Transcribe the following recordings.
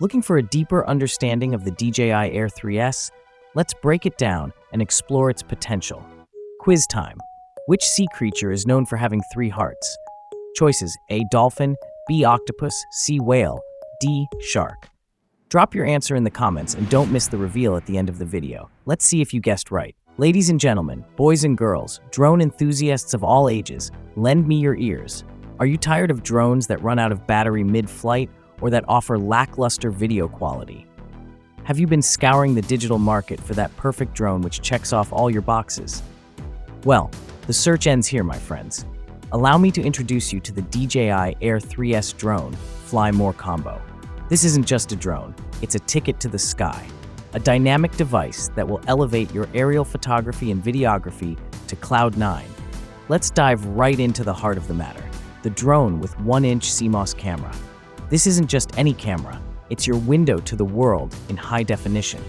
Looking for a deeper understanding of the DJI Air 3S? Let's break it down and explore its potential. Quiz time. Which sea creature is known for having 3 hearts? Choices: A. Dolphin, B. Octopus, C. Whale, D. Shark. Drop your answer in the comments and don't miss the reveal at the end of the video. Let's see if you guessed right. Ladies and gentlemen, boys and girls, drone enthusiasts of all ages, lend me your ears. Are you tired of drones that run out of battery mid-flight or that offer lackluster video quality? Have you been scouring the digital market for that perfect drone which checks off all your boxes? Well, the search ends here, my friends. Allow me to introduce you to the DJI Air 3S drone Fly More combo. This isn't just a drone, it's a ticket to the sky. A dynamic device that will elevate your aerial photography and videography to Cloud 9. Let's dive right into the heart of the matter. The drone with 1-inch CMOS camera. This isn't just any camera, it's your window to the world in high definition.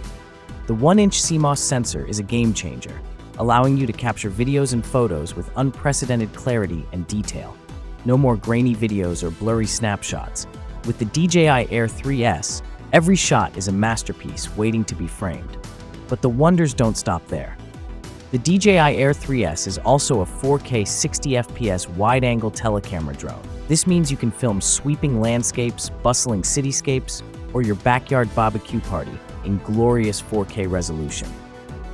The 1-inch CMOS sensor is a game changer, allowing you to capture videos and photos with unprecedented clarity and detail. No more grainy videos or blurry snapshots. With the DJI Air 3S, every shot is a masterpiece waiting to be framed. But the wonders don't stop there. The DJI Air 3S is also a 4K 60 FPS wide-angle telecamera drone. This means you can film sweeping landscapes, bustling cityscapes, or your backyard barbecue party in glorious 4K resolution.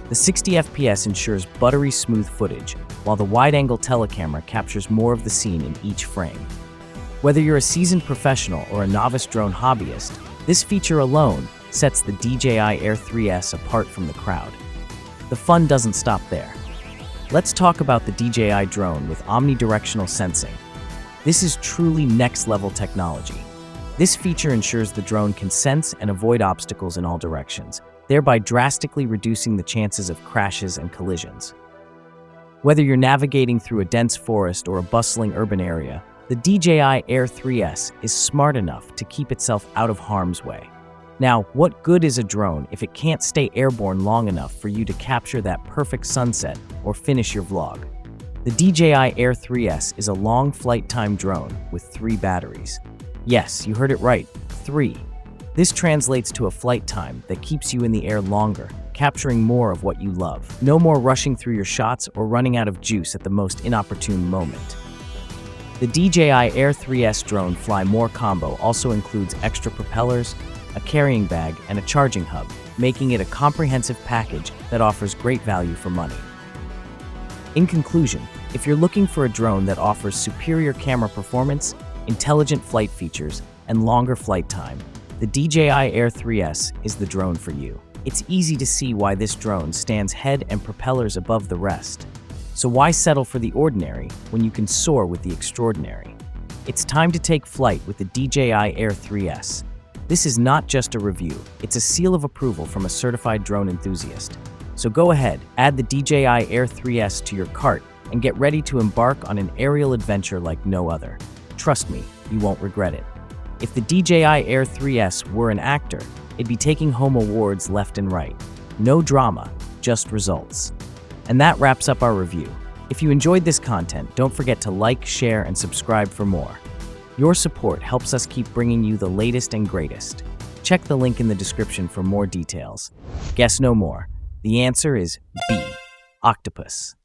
The 60 FPS ensures buttery smooth footage, while the wide-angle telecamera captures more of the scene in each frame. Whether you're a seasoned professional or a novice drone hobbyist, this feature alone sets the DJI Air 3S apart from the crowd. The fun doesn't stop there. Let's talk about the DJI drone with omnidirectional sensing. This is truly next-level technology. This feature ensures the drone can sense and avoid obstacles in all directions, thereby drastically reducing the chances of crashes and collisions. Whether you're navigating through a dense forest or a bustling urban area, the DJI Air 3S is smart enough to keep itself out of harm's way. Now, what good is a drone if it can't stay airborne long enough for you to capture that perfect sunset or finish your vlog? The DJI Air 3S is a long flight time drone with 3 batteries. Yes, you heard it right, 3. This translates to a flight time that keeps you in the air longer, capturing more of what you love. No more rushing through your shots or running out of juice at the most inopportune moment. The DJI Air 3S drone Fly More combo also includes extra propellers, a carrying bag, and a charging hub, making it a comprehensive package that offers great value for money. In conclusion, if you're looking for a drone that offers superior camera performance, intelligent flight features, and longer flight time, the DJI Air 3S is the drone for you. It's easy to see why this drone stands head and propellers above the rest. So why settle for the ordinary when you can soar with the extraordinary? It's time to take flight with the DJI Air 3S. This is not just a review, it's a seal of approval from a certified drone enthusiast. So go ahead, add the DJI Air 3S to your cart and get ready to embark on an aerial adventure like no other. Trust me, you won't regret it. If the DJI Air 3S were an actor, it'd be taking home awards left and right. No drama, just results. And that wraps up our review. If you enjoyed this content, don't forget to like, share, and subscribe for more. Your support helps us keep bringing you the latest and greatest. Check the link in the description for more details. Guess no more. The answer is B, Octopus.